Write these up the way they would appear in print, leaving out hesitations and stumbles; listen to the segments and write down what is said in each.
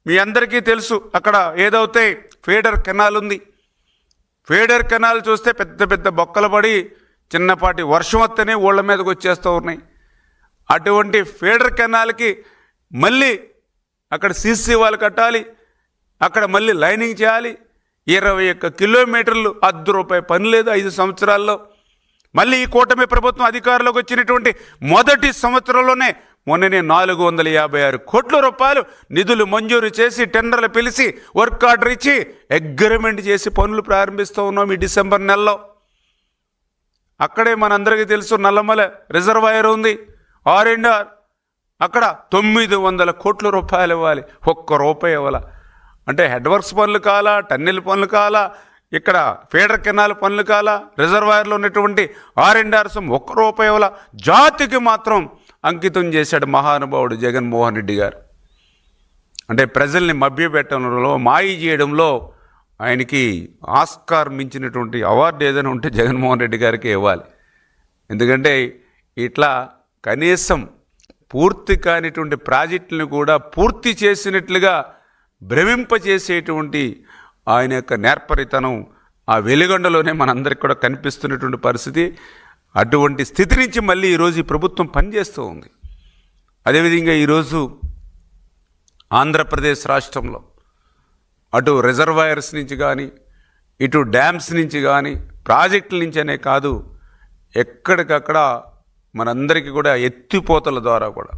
మీ అందరికీ తెలుసు, అక్కడ ఏదైతే ఫీడర్ కెనాల్ ఉంది, ఫీడర్ కెనాల్ చూస్తే పెద్ద పెద్ద బొక్కలు పడి చిన్నపాటి వర్షం వస్తేనే ఊళ్ళ మీదకి వచ్చేస్తూ ఉన్నాయి. అటువంటి ఫీడర్ కెనాల్కి మళ్ళీ అక్కడ సీసీ వాళ్ళు కట్టాలి, అక్కడ మళ్ళీ లైనింగ్ చేయాలి. 21 కిలోమీటర్లు ₹1 పని లేదు 5 సంవత్సరాల్లో. మళ్ళీ ఈ కూటమి ప్రభుత్వం అధికారంలోకి వచ్చినటువంటి మొదటి సంవత్సరంలోనే మొన్ననే ₹456 కోట్ల నిధులు మంజూరు చేసి టెండర్లు పిలిచి వర్క్ ఆర్డర్ ఇచ్చి అగ్రిమెంట్ చేసి పనులు ప్రారంభిస్తూ ఉన్నాం ఈ డిసెంబర్ నెలలో. అక్కడే మనందరికీ తెలుసు నల్లమల రిజర్వాయర్ ఉంది, R&R. అక్కడ ₹900 కోట్ల ఇవ్వాలి, ₹1 ఇవ్వాలి. అంటే హెడ్ వర్క్స్ పనులు కాలా, టన్నెల్ పనులు కాలా, ఇక్కడ ఫీడర్ కెనాల్ పనులు కాలా, రిజర్వాయర్లో ఉన్నటువంటి R&R ₹1 ఇవ్వాలి. జాతికి మాత్రం అంకితం చేశాడు మహానుభావుడు జగన్మోహన్ రెడ్డి గారు. అంటే ప్రజల్ని మభ్యపెట్టడంలో, మాయ చేయడంలో ఆయనకి ఆస్కార్ మించినటువంటి అవార్డు ఏదైనా ఉంటే జగన్మోహన్ రెడ్డి గారికి ఇవ్వాలి. ఎందుకంటే ఇట్లా కనీసం పూర్తి కానిటువంటి ప్రాజెక్టులను కూడా పూర్తి చేసినట్లుగా భ్రమింపచేసేటువంటి ఆయన యొక్క నేర్పరితనం ఆ వెలుగొండలోనే మనందరికి కూడా కనిపిస్తున్నటువంటి పరిస్థితి. అటువంటి స్థితి నుంచి మళ్ళీ ఈరోజు ఈ ప్రభుత్వం పనిచేస్తూ ఉంది. అదేవిధంగా ఈరోజు ఆంధ్రప్రదేశ్ రాష్ట్రంలో అటు రిజర్వాయర్స్ నుంచి కానీ, ఇటు డ్యామ్స్ నుంచి కానీ, ప్రాజెక్టుల నుంచి అనే కాదు, ఎక్కడికక్కడ మనందరికీ కూడా ఎత్తిపోతల ద్వారా కూడా,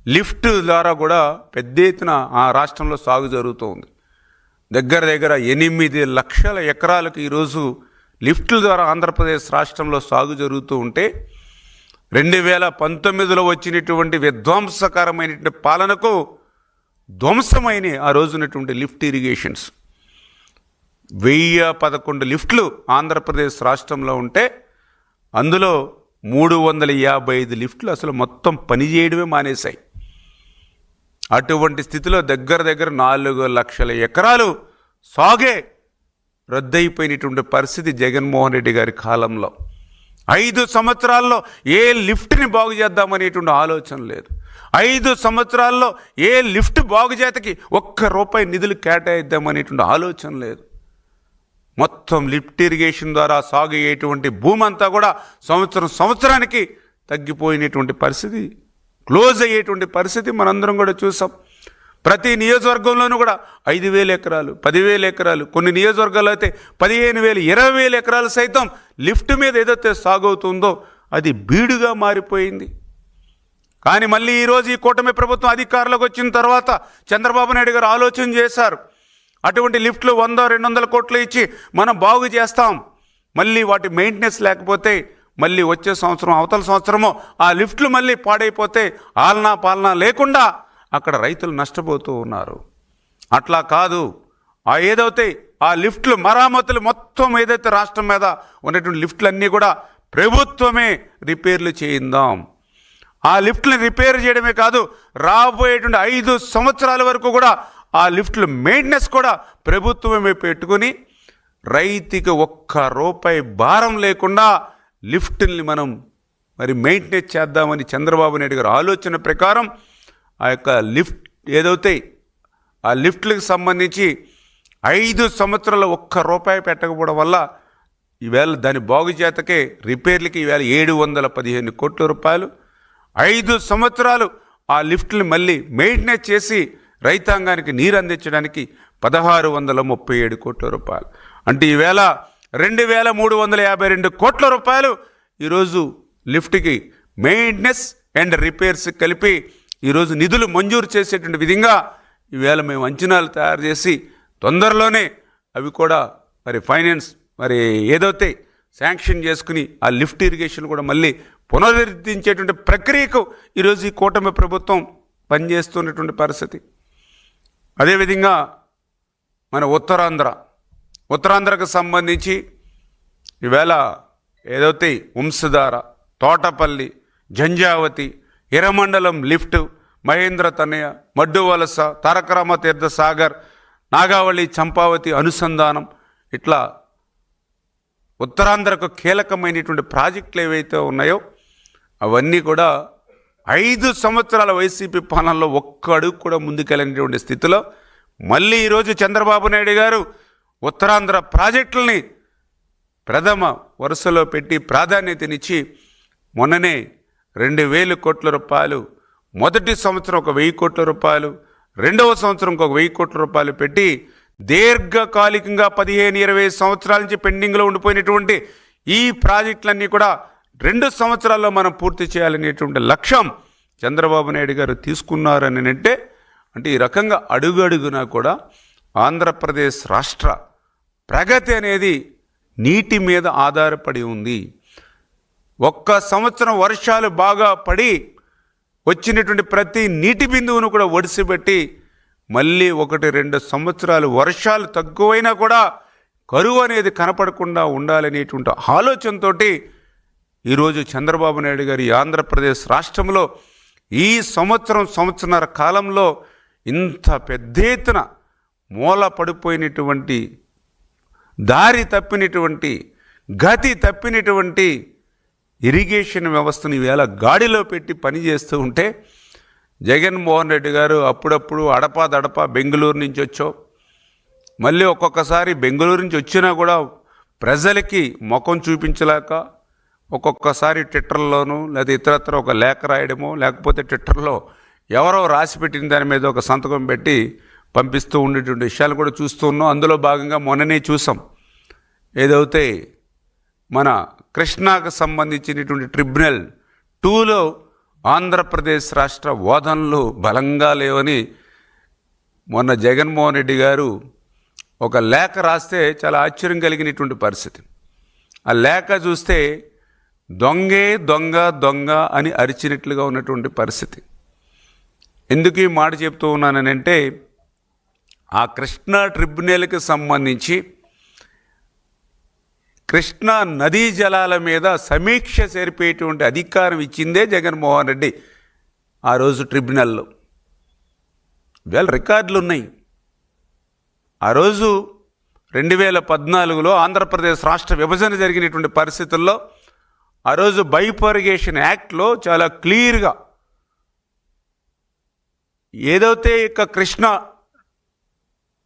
లిఫ్ట్ ద్వారా కూడా పెద్ద ఎత్తున ఆ రాష్ట్రంలో సాగు జరుగుతూ ఉంది. దగ్గర దగ్గర 8 లక్షల ఎకరాలకు ఈరోజు లిఫ్ట్ల ద్వారా ఆంధ్రప్రదేశ్ రాష్ట్రంలో సాగు జరుగుతూ ఉంటే 2019లో వచ్చినటువంటి విధ్వంసకరమైనటువంటి పాలనకు ధ్వంసమైన ఆ రోజునటువంటి లిఫ్ట్ ఇరిగేషన్స్ 1011 లిఫ్ట్లు ఆంధ్రప్రదేశ్ రాష్ట్రంలో ఉంటే అందులో 355 లిఫ్ట్లు అసలు మొత్తం పనిచేయడమే మానేశాయి. అటువంటి స్థితిలో దగ్గర దగ్గర 4 లక్షల ఎకరాలు సాగే రద్దయిపోయినటువంటి పరిస్థితి జగన్మోహన్ రెడ్డి గారి కాలంలో. 5 సంవత్సరాల్లో ఏ లిఫ్ట్ని బాగు చేద్దామనేటువంటి ఆలోచన లేదు. 5 సంవత్సరాల్లో ఏ లిఫ్ట్ బాగు చేతకి ₹1 నిధులు కేటాయిద్దామనేటువంటి ఆలోచన లేదు. మొత్తం లిఫ్ట్ ఇరిగేషన్ ద్వారా సాగు అయ్యేటువంటి భూమి అంతా కూడా సంవత్సరానికి తగ్గిపోయినటువంటి పరిస్థితి, క్లోజ్ అయ్యేటువంటి పరిస్థితి మనందరం కూడా చూసాం. ప్రతి నియోజకవర్గంలోనూ కూడా 5,000 ఎకరాలు, 10,000 ఎకరాలు, కొన్ని నియోజకవర్గాలు అయితే 15,000, 20,000 ఎకరాలు సైతం లిఫ్ట్ మీద ఏదైతే సాగు అవుతుందో అది బీడుగా మారిపోయింది. కానీ మళ్ళీ ఈరోజు ఈ కూటమి ప్రభుత్వం అధికారంలోకి వచ్చిన తర్వాత చంద్రబాబు నాయుడు గారు ఆలోచన చేశారు. అటువంటి లిఫ్ట్లు 100-200 కోట్లు ఇచ్చి మనం బాగు చేస్తాం. మళ్ళీ వాటి మెయింటెనెన్స్ లేకపోతే మళ్ళీ వచ్చే సంవత్సరం, అవతల సంవత్సరమో ఆ లిఫ్ట్లు మళ్ళీ పాడైపోతే ఆలనా పాలనా లేకుండా అక్కడ రైతులు నష్టపోతూ ఉన్నారు. అట్లా కాదు, ఆ ఏదైతే ఆ లిఫ్ట్లు మరామతులు మొత్తం ఏదైతే రాష్ట్రం మీద ఉన్నటువంటి లిఫ్ట్లన్నీ కూడా ప్రభుత్వమే రిపేర్లు చేయిందాం. ఆ లిఫ్ట్ని రిపేర్ చేయడమే కాదు, రాబోయేటువంటి 5 సంవత్సరాల వరకు కూడా ఆ లిఫ్ట్లు మెయింటెనెన్స్ కూడా ప్రభుత్వమే పెట్టుకుని రైతుకి ₹1 భారం లేకుండా లిఫ్ట్ని మనం మరి మెయింటెనెన్స్ చేద్దామని చంద్రబాబు నాయుడు గారు ఆలోచన ప్రకారం ఆ యొక్క లిఫ్ట్ ఏదైతే ఆ లిఫ్ట్లకు సంబంధించి 5 సంవత్సరాల ₹1 పెట్టకపోవడం వల్ల ఈవేళ దాని బాగు చేతకే రిపేర్లకి ఈవేళ ₹715 కోట్ల, 5 సంవత్సరాలు ఆ లిఫ్ట్ని మళ్ళీ మెయింటెనెన్స్ చేసి రైతాంగానికి నీరు అందించడానికి ₹1,637 కోట్ల. అంటే ఈవేళ ₹2,352 కోట్ల ఈరోజు లిఫ్ట్కి మెయింటెనెన్స్ అండ్ రిపేర్స్ కలిపి ఈరోజు నిధులు మంజూరు చేసేటువంటి విధంగా ఈవేళ మేము అంచనాలు తయారు చేసి తొందరలోనే అవి కూడా మరి ఫైనాన్స్ మరి ఏదైతే శాంక్షన్ చేసుకుని ఆ లిఫ్ట్ ఇరిగేషన్ కూడా మళ్ళీ పునరుద్ధరించేటువంటి ప్రక్రియకు ఈరోజు ఈ కూటమి ప్రభుత్వం పనిచేస్తున్నటువంటి పరిస్థితి. అదేవిధంగా మన ఉత్తరాంధ్రకు సంబంధించి ఈవేళ ఏదైతే వంశధార, తోటపల్లి, జంజావతి, ఎర్రమండలం లిఫ్ట్, మహేంద్ర తనయ, మడ్డు వలస, తారకరామ తీర్థ సాగర్, నాగావళి, చంపావతి అనుసంధానం, ఇట్లా ఉత్తరాంధ్రకు కీలకమైనటువంటి ప్రాజెక్టులు ఏవైతే ఉన్నాయో అవన్నీ కూడా 5 సంవత్సరాల వైసీపీ పాలనలో ఒక్క అడుగు కూడా ముందుకెళ్ళినటువంటి స్థితిలో మళ్ళీ ఈరోజు చంద్రబాబు నాయుడు గారు ఉత్తరాంధ్ర ప్రాజెక్టులని ప్రథమ వరుసలో పెట్టి ప్రాధాన్యతనిచ్చి మొన్ననే 2,000 కోట్ల రూపాయలు, మొదటి సంవత్సరం 1,000 కోట్ల రూపాయలు, రెండవ సంవత్సరం 1,000 కోట్ల రూపాయలు పెట్టి దీర్ఘకాలికంగా 15-20 సంవత్సరాల నుంచి పెండింగ్లో ఉండిపోయినటువంటి ఈ ప్రాజెక్టులన్నీ కూడా 2 సంవత్సరాల్లో మనం పూర్తి చేయాలనేటువంటి లక్ష్యం చంద్రబాబు నాయుడు గారు తీసుకున్నారని అంటే ఈ రకంగా అడుగడుగునా కూడా ఆంధ్రప్రదేశ్ రాష్ట్ర ప్రగతి అనేది నీటి మీద ఆధారపడి ఉంది. ఒక్క సంవత్సరం వర్షాలు బాగా పడి వచ్చినటువంటి ప్రతి నీటి బిందువును కూడా ఒడిసిపెట్టి మళ్ళీ 1-2 సంవత్సరాలు వర్షాలు తక్కువైనా కూడా కరువు అనేది కనపడకుండా ఉండాలనేటువంటి ఆలోచనతో ఈరోజు చంద్రబాబు నాయుడు గారి ఆంధ్రప్రదేశ్ రాష్ట్రంలో ఈ సంవత్సరన్నర కాలంలో ఇంత పెద్ద ఎత్తున మూల పడిపోయినటువంటి, దారి తప్పినటువంటి, గతి తప్పినటువంటి ఇరిగేషన్ వ్యవస్థను ఈవేళ గాడిలో పెట్టి పనిచేస్తూ ఉంటే జగన్మోహన్ రెడ్డి గారు అప్పుడప్పుడు అడపాదడపా బెంగళూరు నుంచి వచ్చో, మళ్ళీ ఒక్కొక్కసారి బెంగళూరు నుంచి వచ్చినా కూడా ప్రజలకి ముఖం చూపించలేక ఒక్కొక్కసారి ట్విట్టర్లోనూ లేదా ఇతరత్ర ఒక లేఖ రాయడమో, లేకపోతే ట్విట్టర్లో ఎవరో రాసి పెట్టిన దాని మీద ఒక సంతకం పెట్టి పంపిస్తూ ఉండేటువంటి విషయాలు కూడా చూస్తూ ఉన్నాం. అందులో భాగంగా మొన్ననే చూసాం, ఏదైతే మన కృష్ణాకు సంబంధించినటువంటి ట్రిబ్యునల్ 2లో ఆంధ్రప్రదేశ్ రాష్ట్ర వాదనలు బలంగా లేవని మొన్న జగన్మోహన్ రెడ్డి గారు ఒక లేఖ రాస్తే చాలా ఆశ్చర్యం కలిగినటువంటి పరిస్థితి. ఆ లేఖ చూస్తే దొంగే దొంగ దొంగ అని అరిచినట్లుగా ఉన్నటువంటి పరిస్థితి. ఎందుకు ఈ మాట చెప్తూ ఉన్నానంటే, ఆ కృష్ణా ట్రిబ్యునల్కి సంబంధించి కృష్ణా నదీ జలాల మీద సమీక్ష జరిపేటువంటి అధికారం ఇచ్చిందే జగన్మోహన్ రెడ్డి ఆ రోజు ట్రిబ్యునల్లో. ఇవాళ రికార్డులు ఉన్నాయి. ఆ రోజు 2014లో ఆంధ్రప్రదేశ్ రాష్ట్ర విభజన జరిగినటువంటి పరిస్థితుల్లో ఆ రోజు బైఫర్గేషన్ యాక్ట్లో చాలా క్లియర్గా ఏదైతే ఇక కృష్ణా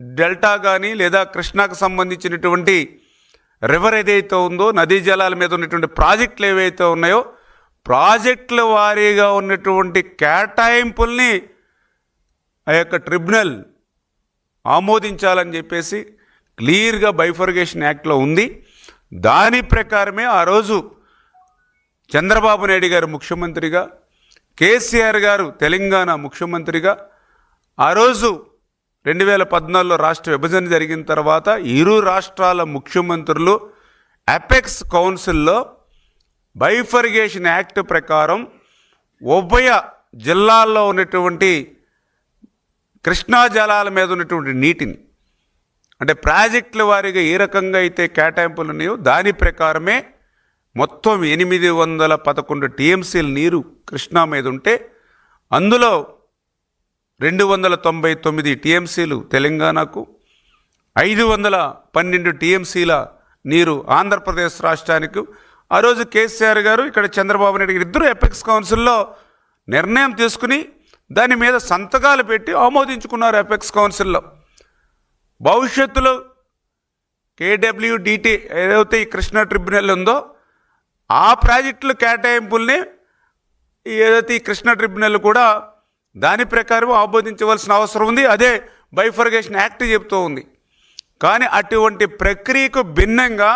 డెల్టా కానీ లేదా కృష్ణాకు సంబంధించినటువంటి రివర్ ఏదైతే ఉందో, నదీ జలాల మీద ఉన్నటువంటి ప్రాజెక్టులు ఏవైతే ఉన్నాయో, ప్రాజెక్టుల వారీగా ఉన్నటువంటి కేటాయింపుల్ని ఆ యొక్క ట్రిబ్యునల్ ఆమోదించాలని చెప్పేసి క్లియర్గా బైఫర్గేషన్ యాక్ట్లో ఉంది. దాని ప్రకారమే ఆ రోజు చంద్రబాబు నాయుడు గారు ముఖ్యమంత్రిగా, కేసీఆర్ గారు తెలంగాణ ముఖ్యమంత్రిగా, ఆ రోజు 2014లో రాష్ట్ర విభజన జరిగిన తర్వాత ఇరు రాష్ట్రాల ముఖ్యమంత్రులు అపెక్స్ కౌన్సిల్లో బైఫర్గేషన్ యాక్ట్ ప్రకారం ఉభయ జిల్లాల్లో ఉన్నటువంటి కృష్ణా జలాల మీద ఉన్నటువంటి నీటిని, అంటే ప్రాజెక్టుల వారీగా ఏ రకంగా అయితే కేటాయింపులు ఉన్నాయో దాని ప్రకారమే మొత్తం 811 టీఎంసీల నీరు కృష్ణా మీద ఉంటే అందులో 299 టీఎంసీలు తెలంగాణకు, 512 టీఎంసీల నీరు ఆంధ్రప్రదేశ్ రాష్ట్రానికి ఆ రోజు కేసీఆర్ గారు, ఇక్కడ చంద్రబాబు నాయుడు గారు ఇద్దరు ఎపెక్స్ కౌన్సిల్లో నిర్ణయం తీసుకుని దాని మీద సంతకాలు పెట్టి ఆమోదించుకున్నారు ఎపెక్స్ కౌన్సిల్లో. భవిష్యత్తులో కేడబ్ల్యూడిటి ఏదైతే ఈ కృష్ణా ట్రిబ్యునల్ ఉందో ఆ ప్రాజెక్టుల కేటాయింపుల్ని ఏదైతే ఈ కృష్ణా ట్రిబ్యునల్ కూడా దాని ప్రకారం ఆమోదించవలసిన అవసరం ఉంది. అదే బైఫర్గేషన్ యాక్ట్ చెబుతూ ఉంది. కానీ అటువంటి ప్రక్రియకు భిన్నంగా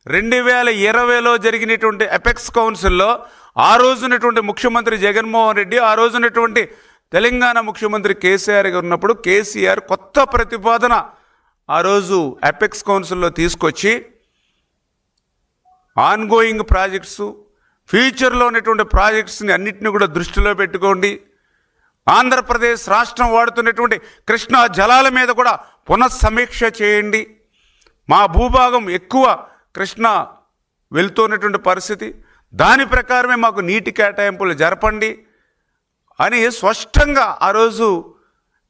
2020లో జరిగినటువంటి ఎపెక్స్ కౌన్సిల్లో ఆ రోజునటువంటి ముఖ్యమంత్రి జగన్మోహన్ రెడ్డి, ఆ రోజునటువంటి తెలంగాణ ముఖ్యమంత్రి కేసీఆర్ గారు ఉన్నప్పుడు కేసీఆర్ కొత్త ప్రతిపాదన ఆ రోజు ఎపెక్స్ కౌన్సిల్లో తీసుకొచ్చి ఆన్గోయింగ్ ప్రాజెక్ట్స్, ఫ్యూచర్లో ఉన్నటువంటి ప్రాజెక్ట్స్ని అన్నింటినీ కూడా దృష్టిలో పెట్టుకోండి, ఆంధ్రప్రదేశ్ రాష్ట్రం వాడుతున్నటువంటి కృష్ణా జలాల మీద కూడా పునఃసమీక్ష చేయండి, మా భూభాగం ఎక్కువ కృష్ణా వెళ్తున్నటువంటి పరిస్థితి, దాని ప్రకారమే మాకు నీటి కేటాయింపులు జరపండి అని స్పష్టంగా ఆ రోజు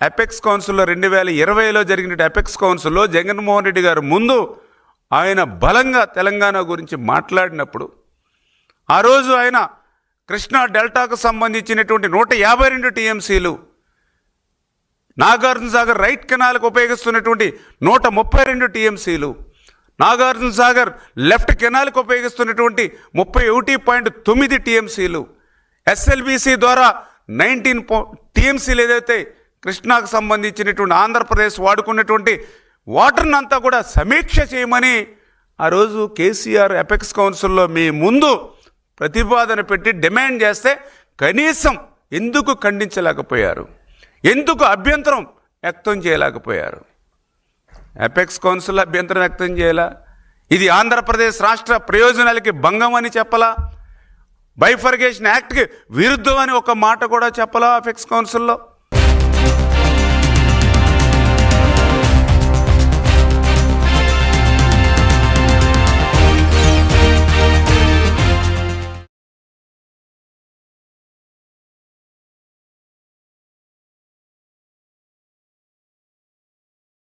ఎపెక్స్ కౌన్సిల్లో 2020లో జరిగిన ఎపెక్స్ కౌన్సిల్లో జగన్మోహన్ రెడ్డి గారు ముందు ఆయన బలంగా తెలంగాణ గురించి మాట్లాడినప్పుడు ఆ రోజు ఆయన కృష్ణా డెల్టాకు సంబంధించినటువంటి 152 టీఎంసీలు నాగార్జున సాగర్ రైట్ కెనాల్కు ఉపయోగిస్తున్నటువంటి 132 టీఎంసీలు, నాగార్జున సాగర్ లెఫ్ట్ కెనాల్కు ఉపయోగిస్తున్నటువంటి 31.9 టీఎంసీలు, ఎస్ఎల్బీసీ ద్వారా 19 టీఎంసీలు ఏదైతే కృష్ణాకు సంబంధించినటువంటి ఆంధ్రప్రదేశ్ వాడుకున్నటువంటి వాటర్ని అంతా కూడా సమీక్ష చేయమని ఆ రోజు కేసీఆర్ ఎపెక్స్ కౌన్సిల్లో మీ ముందు ప్రతిపాదన పెట్టి డిమాండ్ చేస్తే కనీసం ఎందుకు ఖండించలేకపోయారు? ఎందుకు అభ్యంతరం వ్యక్తం చేయలేకపోయారు? ఎపెక్స్ కౌన్సిల్ అభ్యంతరం వ్యక్తం చేయాలా? ఇది ఆంధ్రప్రదేశ్ రాష్ట్ర ప్రయోజనాలకి భంగం అని చెప్పలా? బైఫర్గేషన్ యాక్ట్కి విరుద్ధం అని ఒక మాట కూడా చెప్పలా ఎపెక్స్ కౌన్సిల్లో?